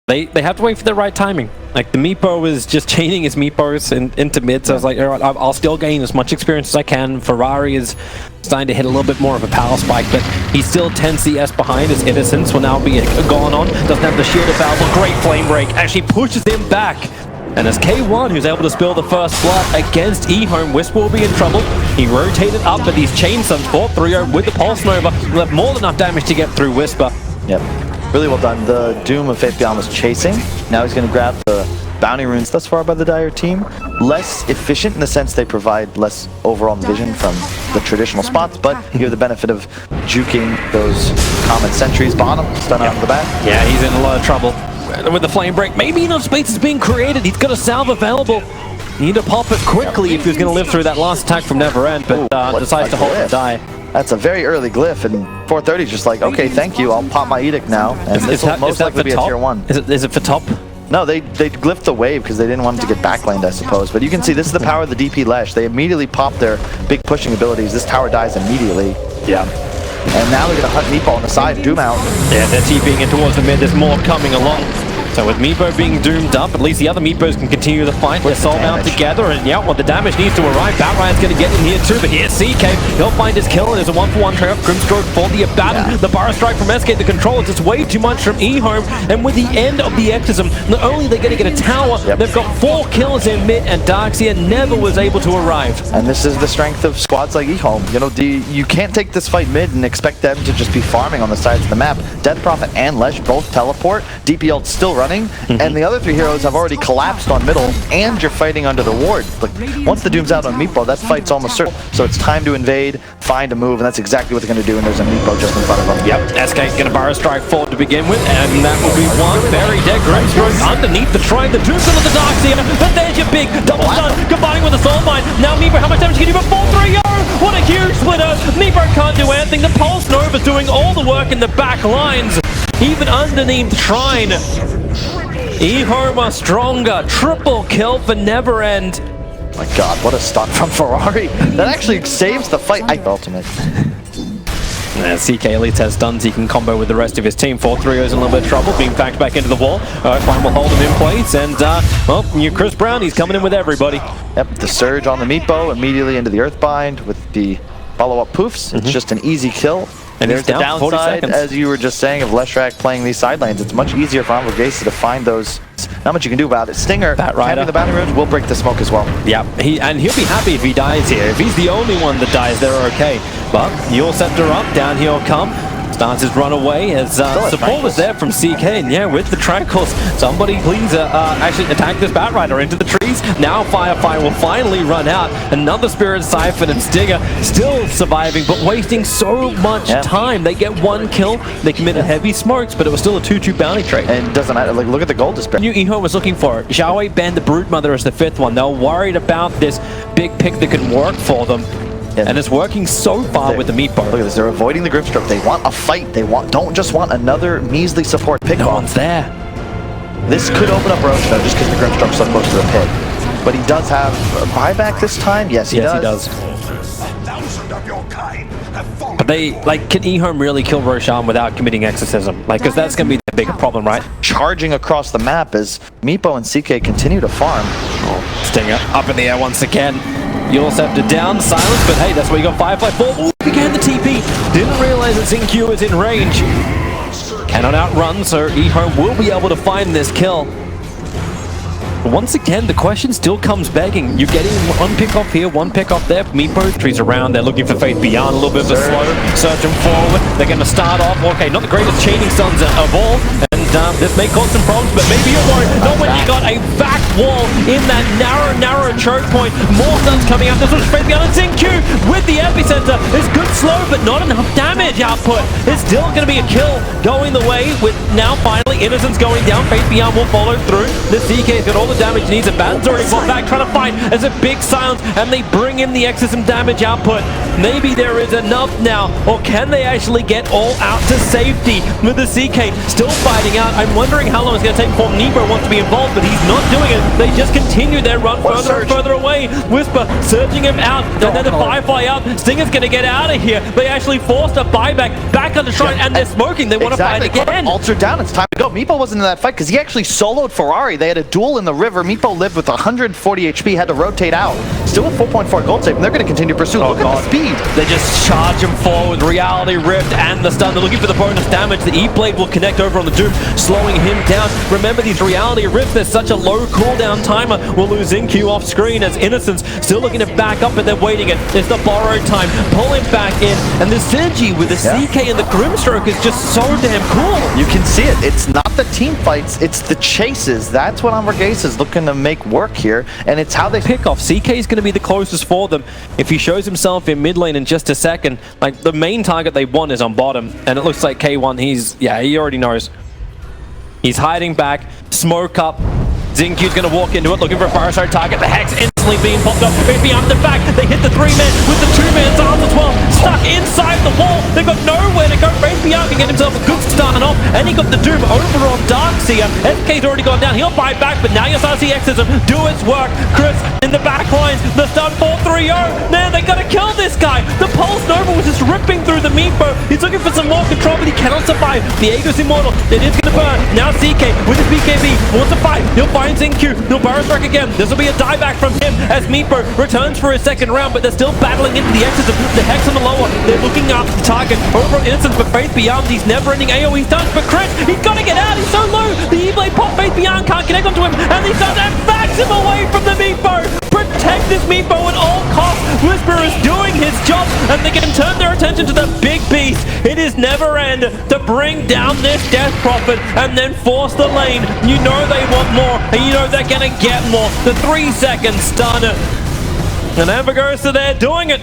They have to wait for the right timing. Like, the Meepo is just chaining his Meepos into mid, so I was like, all right, I'll still gain as much experience as I can. Ferrari is starting to hit a little bit more of a power spike, but he's still 10 CS behind. His Innocence will now be gone on. Doesn't have the shield available. Great flame break. Actually pushes him back. And as K1, who's able to spill the first blood against Ehome, Whisper will be in trouble. He rotated up, but these chain stuns fought 3-0 with the Pulse Nova. Will have more than enough damage to get through Whisper. Yep. Really well done. The Doom of Faith Beyond was chasing. Now he's going to grab the bounty runes thus far by the Dire team. Less efficient in the sense they provide less overall vision from the traditional spots, but you have the benefit of juking those common sentries. Bottom, stun out of the bat. Yeah, he's in a lot of trouble with the flame break. Maybe enough space is being created. He's got a salve available. You need to pop it quickly if he's going to live through that last attack from Never End, but decides to hold and die. That's a very early glyph, and 430 is just like, okay, thank you, I'll pop my Edict now, and this will most likely be a tier 1. Is it for top? No, they glyphed the wave because they didn't want it to get backlaned, I suppose. But you can see this is the power of the DP Lesh. They immediately pop their big pushing abilities. This tower dies immediately. Yeah. And now they're going to hunt Meatball on the side, Doom out. Yeah, they're TPing in towards the mid. There's more coming along. So with Meepo being doomed up, at least the other Meepos can continue the fight. They're soulbound together, and yeah, well, the damage needs to arrive. Batryan's going to get in here too, but here's CK. He'll find his kill, and there's a 1-for-1 trade-off. Grimstroke for the Abaddon. Yeah. The Burrow Strike from SK, the control is just way too much from Ehome. And with the end of the Exorcism, not only are they going to get a tower, they've got 4 kills in mid, and Darkseer never was able to arrive. And this is the strength of squads like Ehome. You know, you can't take this fight mid and expect them to just be farming on the sides of the map. Death Prophet and Lesh both teleport. DP ult's still running, and the other 3 heroes have already collapsed on middle, and you're fighting under the ward. Like, once the Doom's out on Meatball, that fight's almost certain. So it's time to invade, find a move, and that's exactly what they're going to do, and there's a Meatball just in front of them. Yep, SK's going to Burrow Strike forward to begin with, and that will be one very dead Grimstroke underneath the try. The Doom's on the Darkseer, but there's your big double stun, combining with the Soul Mine. Now Meepo, how much damage can you do? 4-3-0! What a huge splitter! Meepo can't do anything. The Pulse Nova's doing all the work in the back lines, even underneath Shrine. Ehome are stronger. Triple kill for Never End. My god, what a stun from Ferrari. That actually saves the fight. Ultimate. CK at least has stuns he can combo with the rest of his team. 4-3 is in a little bit of trouble, being backed back into the wall. Fine will hold him in place, and well, new Chris Brown, he's coming in with everybody. Yep, the surge on the Meatbow, immediately into the Earthbind with the follow-up poofs. It's just an easy kill. And there's the downside, as you were just saying, of Leshrac playing these sidelines. It's much easier for Anvorgesa to find those. Not much you can do about it. Stinger, having the bounty runes, will break the smoke as well. Yeah, and he'll be happy if he dies here. If he's the only one that dies, they're okay. But Yule Scepter up, down he'll come. Starts his run away as support was there from CK, and yeah, with the Tranquils, somebody please actually attack this Batrider into the trees. Now Firefire will finally run out. Another Spirit Siphon, and Stinger still surviving, but wasting so much time. They get 1 kill, they committed heavy smokes, but it was still a 2-2 bounty trade. And it doesn't matter, like, look at the gold display. New Ehome was looking for it. Xiaowei banned the Broodmother as the 5th one. They're worried about this big pick that can work for them. And it's working so far with the Meatball. Look at this, they're avoiding the Grimstroke. They want a fight. They don't just want another measly support pick. No one's there. This could open up Roche though, just because the Grimstroke's so close to the pit. But he does have a buyback this time? Yes, he does. But can Ehome really kill Roshan without committing Exorcism? Like, because that's going to be the bigger problem, right? Charging across the map as Meepo and CK continue to farm. Stinger up in the air once again. Yule Scepter down, silence, but hey, that's where you got Firefly 4. Ooh, began the TP. Didn't realize that Xingqiu is in range. Cannot outrun, so Ehome will be able to find this kill. Once again, the question still comes begging. You're getting 1 pick off here, 1 pick off there. Meepo trees around. They're looking for Faith Beyond. A little bit of a slow surging forward. They're going to start off. Okay, not the greatest chaining stuns of all. And this may cause some problems, but maybe you won't. Not when you got a back wall in that narrow choke point. More stuns coming out. This was Faith Beyond, and Xingqiu with the epicenter. It's good slow, but not enough damage output. It's still going to be a kill going the way with now finally Innocence going down. Faith Beyond will follow through. The CK's got all the damage needs. Abaddon's already fought back, trying to fight. There's a big silence, and they bring in the Exorcism damage output. Maybe there is enough now, or can they actually get all out to safety with the CK still fighting running out. I'm wondering how long it's going to take before Nebo wants to be involved, but he's not doing it. They just continue their run further and further away. Whisper surging him out, and then the Firefly out. Stinger's going to get out of here. They actually forced a buyback back on the shrine, and they're smoking. They want to fight again. Ultra down, it's time to go. Meepo wasn't in that fight because he actually soloed Ferrari. They had a duel in the river. Meepo lived with 140 HP, had to rotate out. Still with 4.4 gold save, and they're going to continue to pursue. Look at the speed. They just charge him forward. Reality Rift and the stun. They're looking for the bonus damage. The E-Blade will connect over on the Doom, slowing him down. Remember these Reality Rifts, there's such a low cooldown timer. We'll lose InQ off screen as Innocence still looking to back up, but they're waiting it. It's the borrowed time. Pull him back in. And the synergy with the CK and the Grimstroke is just so damn cool. You can see it. It's not the team fights, it's the chases. That's what Anvorgesa is looking to make work here, and it's how they pick off. CK is going to be the closest for them. If he shows himself in mid lane in just a second, like the main target they want is on bottom, and it looks like K1, he already knows. He's hiding back, smoke up. Xinq's going to walk into it, looking for a Fireside target. The Hex instantly being popped up. Beyond the back, they hit the 3-man with the 2-man's arms as well. Stuck inside the wall. They've got nowhere to go. Beyond can get himself a good start off, and he got the Doom over on Darkseer. SK's already gone down. He'll fight back, but now you'll start to see Exism do its work. Chris in the back lines. The stun 4-3-0. Man, they got to kill this guy. The Pulse Nova was just ripping through the Meepo. He's looking for some more control, but he cannot survive. The Aegis Immortal. It is going to burn. Now CK with his BKB wants to fight. He'll find InQ. He'll Burrow Strike again. This will be a dieback from him as Meepo returns for his second round, but they're still battling into the Exism. The Hex on the lower. They're looking up the target over on Innocence, but Faith Beyond these never-ending AoE stuns. But Chris, he's got to get out. He's so low. The E-Blade pop. Faith Beyond can't connect onto him, and he does and backs him away from the Meepo. Protect this Meepo at all costs. Whisper is doing his job, and they can turn their attention to the big beast. It is never end to bring down this Death Prophet and then force the lane. You know they want more, and you know they're gonna get more. The 3-second stun. And Anvorgesa there doing it.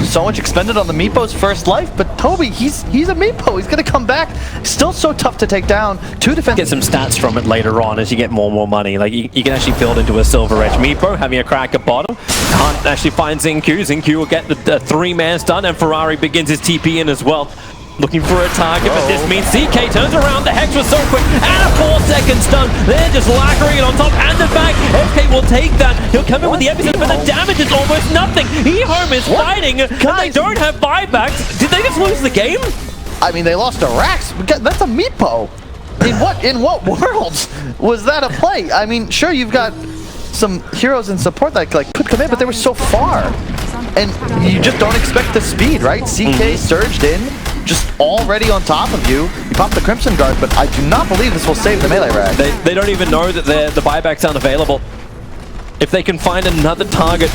So much expended on the Meepo's first life, but Toby, he's a Meepo. He's going to come back. Still so tough to take down. 2 defense. Get some stats from it later on as you get more and more money. Like you can actually build into a Silver Edge. Meepo having a crack at bottom. Can't actually find Xinq. Xinq will get the 3-man stun, and Ferrari begins his TP in as well. Looking for a target, but this means CK turns around. The Hex was so quick, and a 4-second stun. They're just lacquering it on top and the back. SK will take that. He'll come in with the epicenter, but the damage is almost nothing. Ehome is fighting, and they don't have buybacks. Did they just lose the game? I mean, they lost to Rax. That's a Meepo. In what worlds was that a play? I mean, sure, you've got some heroes in support that could come in, but they were so far. And you just don't expect the speed, right? CK surged in, just already on top of you. You pop the Crimson Guard, but I do not believe this will save the melee rag. They don't even know that the buybacks aren't available. If they can find another target,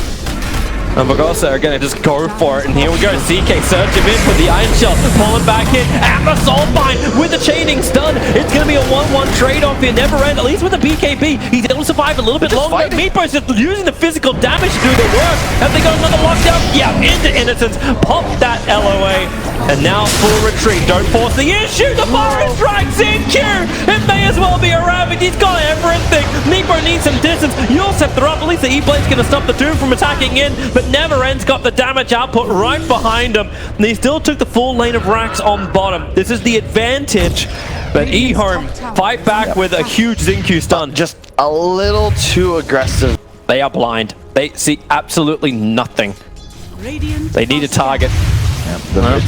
Anvorgesa are going to just go for it, and here we go. CK surge him in with the Iron Shell, pulling back in, and the Soulbind with the chaining stun. It's going to be a 1-1 trade-off here, never end, at least with the BKB. He's able to survive a little bit longer. Meepo's just using the physical damage to do the work. Have they got another lockdown? Yeah, into Innocence. Pop that LOA, and now full retreat. Don't force the issue. The Burrow Strike's in Q. It may as well be a Ravage. He's got everything. Meepo needs some distance. You'll set her up. At least the E-Blade's going to stop the Doom from attacking in, but Never End's got the damage output right behind him. And he still took the full lane of Rax on bottom. This is the advantage. But Ehome fight back with a huge Xinq stun. Just a little too aggressive. They are blind. They see absolutely nothing. They need a target. Yep,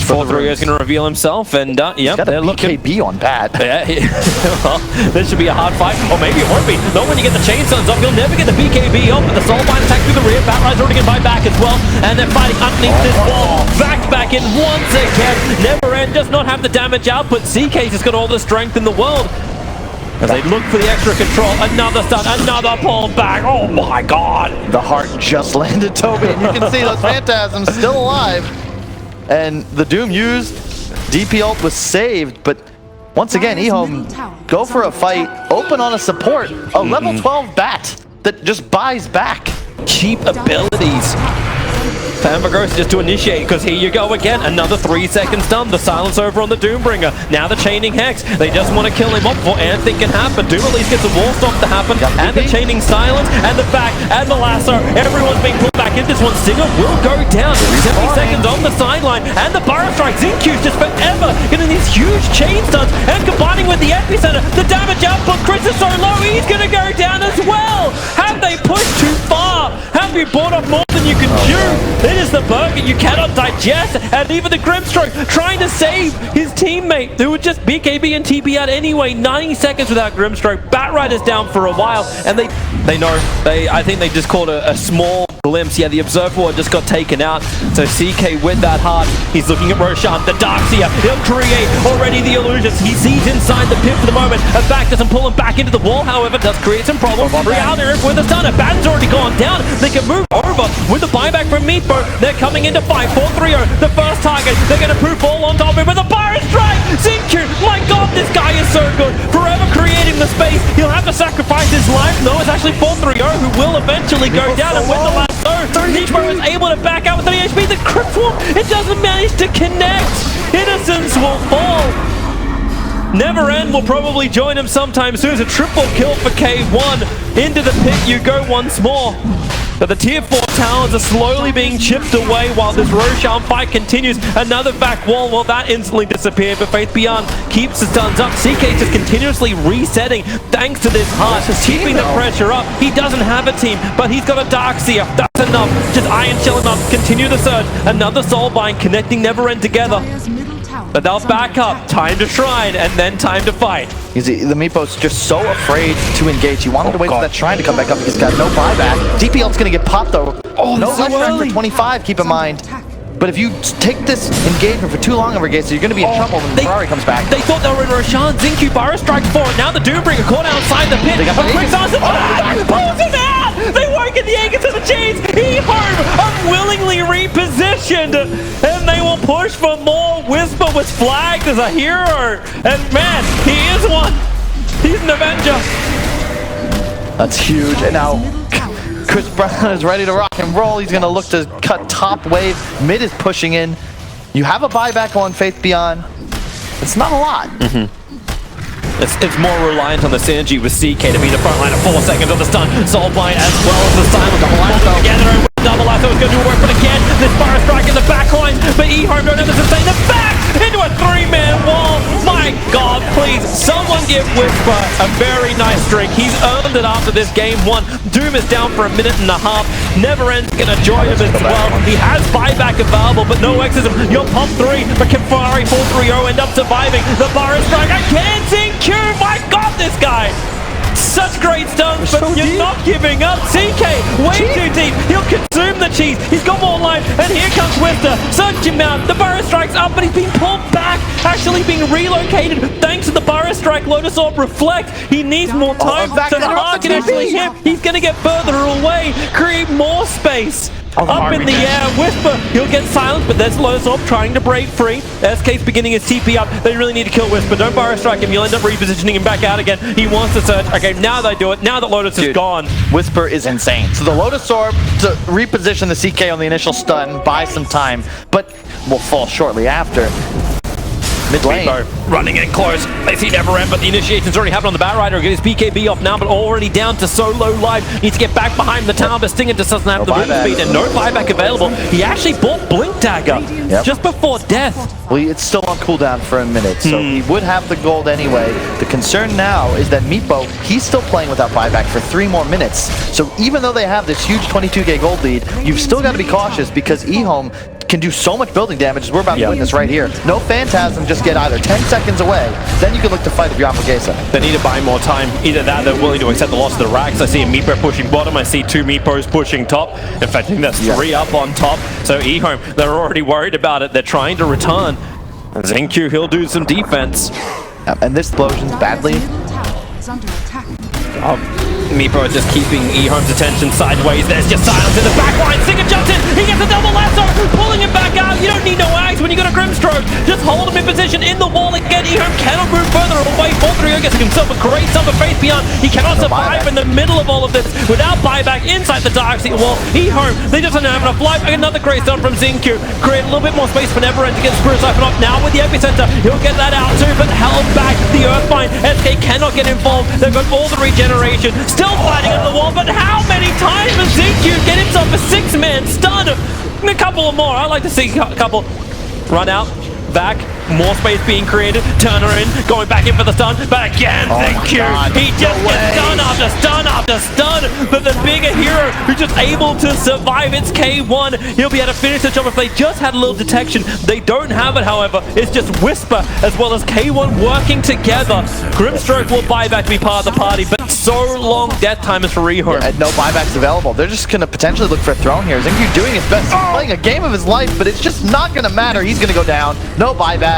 4-3 is going to reveal himself, and yep, they're looking. BKB on bat. Yeah, well, this should be a hard fight, or maybe it won't be. Not when you get the chain stuns off, you'll never get the BKB off, but the Soulbind attack through the rear. Batride's already going to buy back as well, and they're fighting underneath this wall. Back in once again. Never End does not have the damage output. CK's has got all the strength in the world. As they look for the extra control, another stun, another pull back. Oh my god! The heart just landed, Toby, and you can see those phantasms still alive. And the Doom used, DP ult was saved, but once again, Ehome go for a fight, open on a support, a level 12 bat that just buys back. Cheap abilities. Anvorgesa just to initiate, because here you go again, another 3-second stun, the silence over on the Doombringer, now the chaining Hex, they just want to kill him off before anything can happen. Doom at least gets a wall stop to happen, and the chaining silence, and the back, and the lasso, everyone's being pulled back back in this one. Stinger will go down. 70 seconds on the sideline. And the Burrow Strike. Zincu's just forever getting these huge chain stuns. And combining with the epicenter, the damage output. Chris is so low, he's going to go down as well. Have they pushed too far? Have you bought up more than you can chew? It is the burger you cannot digest. And even the Grimstroke trying to save his teammate who would just BKB and TB out anyway. 90 seconds without Grimstroke. Batrider's down for a while. And they know. I think they just caught a small glimpse. Yeah, the Observer Ward just got taken out. So CK with that heart. He's looking at Roshan. The Darkseer. He'll create already the illusions. He sees inside the pit for the moment. A back doesn't pull him back into the wall. However, does create some problems. Reality with a stunner. Bat's already gone down. They can move over with the buyback from Meatbo. They're coming into fight. 4-3-0. The first target. They're going to proof all on top of him with a Pirate Strike. Zincu. My God, this guy is so good. Forever creating the space. He'll have to sacrifice his life. No, it's actually 4-3-0 who will eventually go down and win the last. Meatbo is able to back out with 3 HP. The Crypt Swarm, it doesn't manage to connect. Innocence will fall. Never End will probably join him sometime soon. It's a triple kill for K1. Into the pit you go once more. But the tier 4 towers are slowly being chipped away while this Roshan fight continues. Another back wall, well that instantly disappeared, but Faith Beyond keeps the stuns up. CK just continuously resetting thanks to this heart, keeping the pressure up. He doesn't have a team, but he's got a Darkseer. That's enough. Just Iron Shell him up, continue the surge. Another Soulbind connecting Never End together. But they'll back up. Time to Shrine, and then time to fight. You see, the Meepo's just so afraid to engage. He wanted to wait for that Shrine to come back up. He's got no buyback. DPL's going to get popped, though. Oh, no Rush Shrine for 25, keep in mind. But if you take this engagement for too long, Anvorgesa, you're going to be in trouble when Ferrari comes back. They thought they were in Roshan. Zincu Burrow Strikes for it. Now the Doombringer caught outside the pit. They got the quick pulls him out! They won't get the Aegis to the chains! Ehome unwillingly repositioned! And they will push for more. Whisper was flagged as a hero! And man, he is one! He's an Avenger! That's huge. And now Chris Brown is ready to rock and roll. He's going to look to cut top wave. Mid is pushing in. You have a buyback on Faith Beyond. It's not a lot. It's more reliant on the synergy with CK to be the front line of 4 seconds on the stun. Soulblind as well as the silent. Together and double lasso is going to work, but again, this Fire Strike in the back line. But Ehome don't have to sustain the back into a 3-man wall. My God, please, someone give Whisper a very nice streak. He's earned it after this game 1. Doom is down for a minute and a half. Never End's going to join him as well. He has buyback available, but no exism. You're pump 3, but can Ferrari 4-3-0 end up surviving? The Fire Strike again, Zincu. My God, this guy! Such great stuns, but you're not giving up. CK, way too deep. He'll consume the cheese. He's got more life, and here comes Whisper. Search him out. The Burrow Strike's up, but he's being pulled back. Actually being relocated thanks to the Burrow Strike. Lotus Orb reflect. He needs more time so the heart can actually hit. He's going to get further away, create more space. Up in the air, Whisper, he'll get silenced, but there's Lotus Orb trying to break free. SK's beginning his TP up. They really need to kill Whisper. Don't Burrow Strike him, you'll end up repositioning him back out again. He wants to surge. Okay, now they do it. Now that Lotus is gone. Whisper is insane. So the Lotus Orb to reposition the CK on the initial stun, buy some time, but will fall shortly after. Mid lane. Running in close. They see Never End, but the initiation's already happened on the Batrider. Get his BKB off now, but already down to so low life. Needs to get back behind the tower, but Stinger just doesn't have the move speed and no buyback available. He actually bought Blink Dagger just before death. Well, it's still on cooldown for a minute, so he would have the gold anyway. The concern now is that Meatbo, he's still playing without buyback for 3 more minutes. So even though they have this huge 22k gold lead, you've still got to be cautious because Ehome can do so much building damage as we're about to witness right here. No Phantasm, just get either 10 seconds away, then you can look to fight with your Anvorgesa. They need to buy more time. Either that, they're willing to accept the loss of the racks. I see a Meatbo pushing bottom, I see 2 Meatbos pushing top. In fact, I think that's 3 up on top. So Ehome, they're already worried about it. They're trying to return. And Zincu, he'll do some defense. And this explosion's badly. Meatbo is just keeping Ehome's attention sideways. There's just silence in the back line. Stinger jumps in. He gets a double lasso, pulling him back out. You don't need no Axe when you got a Grimstroke. Just hold him in position in the wall again. Ehome cannot move further away. 4-3-0 gets himself a great summer Faith Beyond. He cannot survive in the middle of all of this without buyback inside the Darkseer wall. Ehome, they just don't have enough life. Another great stun from Zincu. Create a little bit more space for Never End to get Spirit Siphon off. Now with the epicenter, he'll get that out too, but held back the Earthbind. SK cannot get involved. They've got all the regeneration. Still still fighting at the wall, but how many times does ZQ get himself a 6-man stun? And a couple more. I'd like to see a couple run out, back, more space being created, Turner in, going back in for the stun, but again, ZQ, he just gets stun after stun after stun, but the bigger hero who's just able to survive, it's K1, he'll be able to finish the job if they just had a little detection. They don't have it, however, it's just Whisper as well as K1 working together. Grimstroke will buy back to be part of the party, but so long death time is for Ehome. And no buybacks available. They're just going to potentially look for a throne here. ZQ doing his best, playing a game of his life, but it's just not going to matter. He's going to go down. No buyback.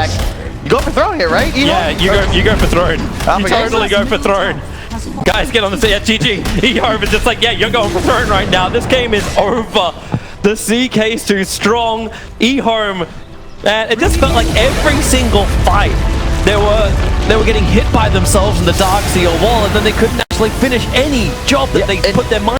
You go for throne here, right? Ehome? Yeah, you go for throne. You totally go for throne. Guys, get on the GG. Ehome is just like, yeah, you're going for throne right now. This game is over. The CK's too strong. Ehome, man, it just felt like every single fight they were getting hit by themselves in the Darkseer wall, and then they couldn't actually finish any job that they put their mind